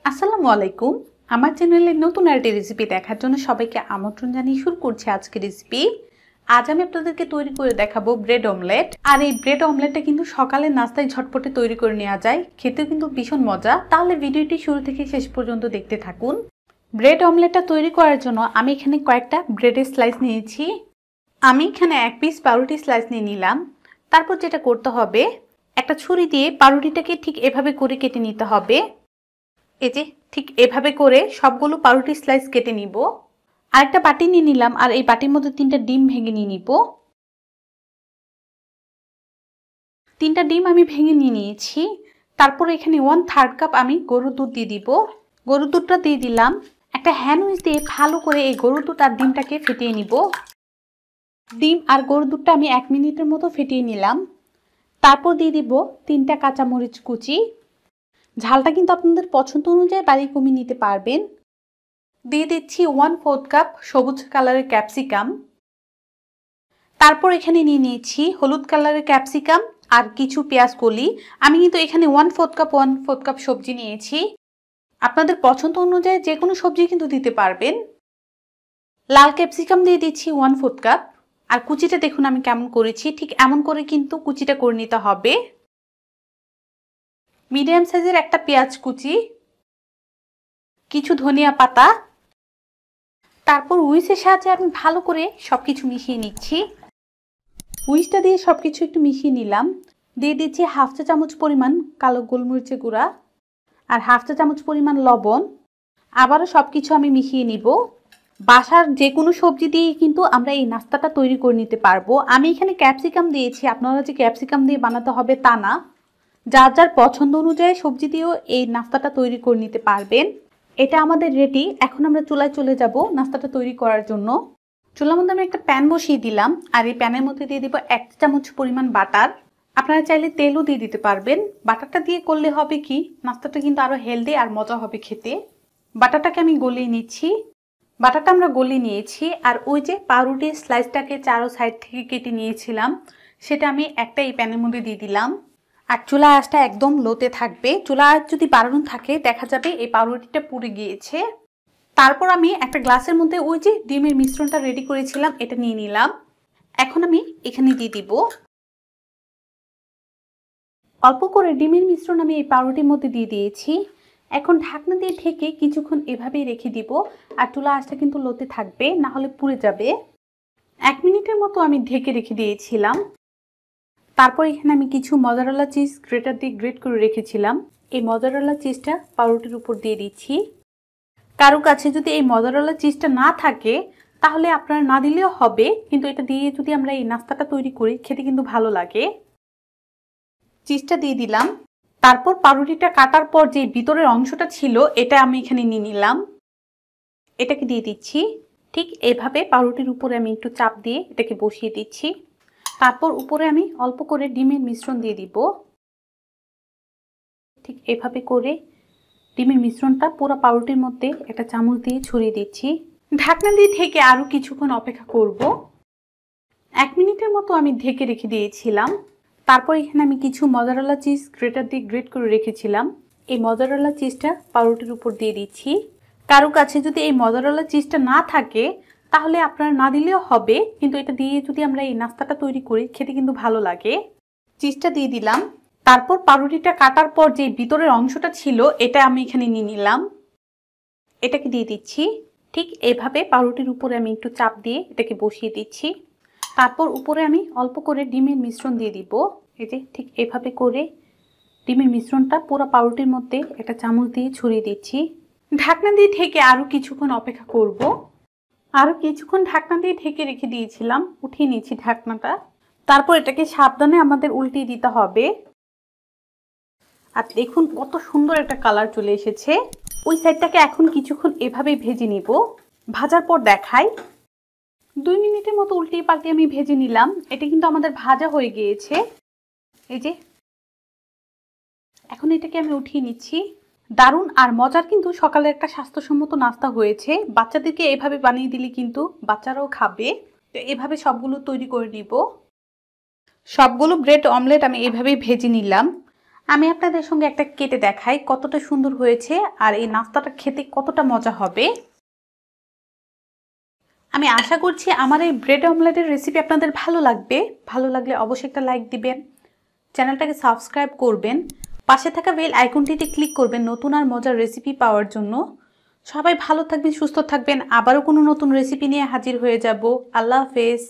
আসসালামু আলাইকুম। আমার চ্যানেলে নতুন আরেকটি রেসিপি দেখার জন্য সবাইকে আমন্ত্রণ জানিয়ে শুরু করছি আজকের রেসিপি। আজ আমি আপনাদেরকে তৈরি করে দেখাবো ব্রেড অমলেট। আর এই ব্রেড অমলেটটা কিন্তু সকালের নাস্তায় ঝটপটে তৈরি করে নেওয়া যায়, খেতেও কিন্তু ভীষণ মজা। তাহলে ভিডিওটি শুরু থেকে শেষ পর্যন্ত দেখতে থাকুন। ব্রেড অমলেটটা তৈরি করার জন্য আমি এখানে কয়েকটা ব্রেডের স্লাইস নিয়েছি। আমি এখানে এক পিস পাউরুটি স্লাইস নিয়ে নিলাম। তারপর যেটা করতে হবে, একটা ছুরি দিয়ে পাউরুটিটাকে ঠিক এভাবে করে কেটে নিতে হবে। এই যে ঠিক এভাবে করে সবগুলো পাউরুটি স্লাইস কেটে নিব। আরেকটা বাটি নিয়ে নিলাম আর এই বাটির মধ্যে 3টা ডিম ভেঙে নিয়ে নিব। 3টা ডিম আমি ভেঙে নিয়ে নিয়েছি। তারপর এখানে 1/3 কাপ আমি গরুর দুধ দিয়ে দিব। গরুর দুধটা দিয়ে দিলাম। একটা হ্যান্ড উইচ দিয়ে ভালো করে এই গরুর দুধ আর ডিমটাকে ফেটিয়ে নিব। ডিম আর গরুর দুধটা আমি 1 মিনিটের মতো ফেটিয়ে নিলাম। তারপর দিয়ে দিব 3টা কাঁচামরিচ কুচি। ঝালটা কিন্তু আপনাদের পছন্দ অনুযায়ী বাড়িয়ে কমিয়ে নিতে পারবেন। দিয়ে দিচ্ছি 1/4 কাপ সবুজ কালারের ক্যাপসিকাম। তারপর এখানে নিয়ে নিয়েছি হলুদ কালারের ক্যাপসিকাম আর কিছু পেঁয়াজ কলি। আমি কিন্তু এখানে 1/4 কাপ সবজি নিয়েছি। আপনাদের পছন্দ অনুযায়ী যে কোনো সবজি কিন্তু দিতে পারবেন। লাল ক্যাপসিকাম দিয়ে দিচ্ছি 1/4 কাপ। আর কুচিটা দেখুন আমি কেমন করেছি, ঠিক এমন করে কিন্তু কুচিটা করে নিতে হবে। মিডিয়াম সাইজের একটা পেঁয়াজ কুচি, কিছু ধনিয়া পাতা। তারপর উইচের সাহায্যে আমি ভালো করে সবকিছু মিশিয়ে নিচ্ছি। উইচটা দিয়ে সবকিছু একটু মিশিয়ে নিলাম। দিয়ে দিচ্ছি 1/2 চা চামচ পরিমাণ কালো গোলমরিচের গুঁড়া আর 1/2 চা চামচ পরিমাণ লবণ। আবারও সবকিছু আমি মিশিয়ে নিব। বাসার যে কোনো সবজি দিয়ে কিন্তু আমরা এই নাস্তাটা তৈরি করে নিতে পারবো। আমি এখানে ক্যাপসিকাম দিয়েছি, আপনারা যে ক্যাপসিকাম দিয়ে বানাতে হবে তা না। যার যার পছন্দ অনুযায়ী সবজি দিয়েও এই নাস্তাটা তৈরি করে নিতে পারবেন। এটা আমাদের রেডি। এখন আমরা চুলায় চলে যাব নাস্তাটা তৈরি করার জন্য। চুলার মধ্যে আমি একটা প্যান বসিয়ে দিলাম আর এই প্যানের মধ্যে দিয়ে দিব 1 চামচ পরিমাণ বাটার। আপনারা চাইলে তেলও দিয়ে দিতে পারবেন। বাটারটা দিয়ে করলে হবে কি, নাস্তাটা কিন্তু আরো হেলদি আর মজা হবে খেতে। বাটারটাকে আমি গলিয়ে নিচ্ছি। বাটারটা আমরা গলিয়ে নিয়েছি। আর ওই যে পাউরুটির স্লাইসটাকে চারো সাইড থেকে কেটে নিয়েছিলাম, সেটা আমি একটা এই প্যানের মধ্যে দিয়ে দিলাম। আর চুলা আঁচটা একদম লোতে থাকবে। চুলা আঁচ যদি বাড়ানো থাকে দেখা যাবে এই পাউরুটিটা পুড়ে গিয়েছে। তারপর আমি একটা গ্লাসের মধ্যে ওই যে ডিমের মিশ্রণটা রেডি করেছিলাম এটা নিয়ে নিলাম। এখন আমি এখানে দিয়ে দিব। অল্প করে ডিমের মিশ্রণ আমি এই পাউরুটির মধ্যে দিয়ে দিয়েছি। এখন ঢাকনা দিয়ে ঢেকে কিছুক্ষণ এভাবেই রেখে দিব। আর চুলা আঁচটা কিন্তু লোতে থাকবে, না হলে পুড়ে যাবে। 1 মিনিটের মতো আমি ঢেকে রেখে দিয়েছিলাম। তারপর এখানে আমি কিছু মজারেলা চিজ গ্রেটার দিয়ে গ্রেট করে রেখেছিলাম। এই মজারেলা চিজটা পাউরুটির উপর দিয়ে দিচ্ছি। কারো কাছে যদি এই মজারেলা চিজটা না থাকে তাহলে আপনারা না দিলেও হবে, কিন্তু এটা দিয়ে যদি আমরা এই নাস্তাটা তৈরি করি খেতে কিন্তু ভালো লাগে। চিজটা দিয়ে দিলাম। তারপর পাউরুটিটা কাটার পর যে ভিতরের অংশটা ছিল এটা আমি এখানে নিয়ে নিলাম। এটাকে দিয়ে দিচ্ছি। ঠিক এভাবে পাউরুটির উপরে আমি একটু চাপ দিয়ে এটাকে বসিয়ে দিচ্ছি। তারপর উপরে আমি অল্প করে ডিমের মিশ্রণ দিয়ে দিব। ঠিক এভাবে করে ডিমের মিশ্রণটা পুরো পাউরুটির মধ্যে একটা চামচ দিয়ে ছড়িয়ে দিচ্ছি। ঢাকনা দিয়ে ঢেকে আরো কিছুক্ষণ অপেক্ষা করব। 1 মিনিটের মতো আমি ঢেকে রেখে দিয়েছিলাম। তারপর এখানে আমি কিছু মজারেলা চিজ গ্রেটার দিয়ে গ্রেট করে রেখেছিলাম। এই মজারেলা চিজটা পাউরুটির উপর দিয়ে দিচ্ছি। কারো কাছে যদি এই মজারেলা চিজটা না থাকে তাহলে আপনারা না দিলেও হবে, কিন্তু এটা দিয়ে যদি আমরা এই নাস্তাটা তৈরি করি খেতে কিন্তু ভালো লাগে। চিজটা দিয়ে দিলাম। তারপর পাউরুটিটা কাটার পর যে ভিতরের অংশটা ছিল এটা আমি এখানে নিয়ে নিলাম। এটাকে দিয়ে দিচ্ছি। ঠিক এভাবে পাউরুটির উপরে আমি একটু চাপ দিয়ে এটাকে বসিয়ে দিচ্ছি। তারপর উপরে আমি অল্প করে ডিমের মিশ্রণ দিয়ে দিব। এই যে ঠিক এভাবে করে ডিমের মিশ্রণটা পুরো পাউরুটির মধ্যে একটা চামচ দিয়ে ছড়িয়ে দিচ্ছি। ঢাকনা দিয়ে ঢেকে আরো কিছুক্ষণ অপেক্ষা করব। আরো কিছুক্ষণ ঢাকনা দিয়ে ঢেকে রেখে দিয়েছিলাম, উঠিয়ে নিয়েছি ঢাকনাটা। তারপর এটাকে সাবধানে আমাদের উল্টিয়ে দিতে হবে। আর দেখুন কত সুন্দর একটা কালার চলে এসেছে। ওই সাইডটাকে এখন কিছুক্ষণ এভাবেই ভেজে নিব। ভাজার পর দেখাই। 2 মিনিটের মতো উল্টিয়ে পাল্টিয়ে আমি ভেজে নিলাম। এটা কিন্তু আমাদের ভাজা হয়ে গিয়েছে। এই যে এখন এটাকে আমি উঠিয়ে নিচ্ছি। দারুণ আর মজার কিন্তু সকালে একটা স্বাস্থ্যসম্মত নাস্তা হয়েছে। বাচ্চাদেরকে এভাবে বানিয়ে দিলে কিন্তু বাচ্চারাও খাবে। তো এভাবে সবগুলো তৈরি করে নিব। সবগুলো ব্রেড অমলেট আমি এভাবেই ভেজে নিলাম। আমি আপনাদের সঙ্গে একটা কেটে দেখাই কতটা সুন্দর হয়েছে আর এই নাস্তাটা খেতে কতটা মজা হবে। আমি আশা করছি আমার এই ব্রেড অমলেটের রেসিপি আপনাদের ভালো লাগবে। ভালো লাগলে অবশ্যই একটা লাইক দিবেন, চ্যানেলটাকে সাবস্ক্রাইব করবেন, পাশে থাকা বেল আইকনটিতে ক্লিক করবেন নতুন আর মজার রেসিপি পাওয়ার জন্য। সবাই ভালো থাকবেন, সুস্থ থাকবেন। আবারও কোনো নতুন রেসিপি নিয়ে হাজির হয়ে যাব। আল্লাহ হাফেজ।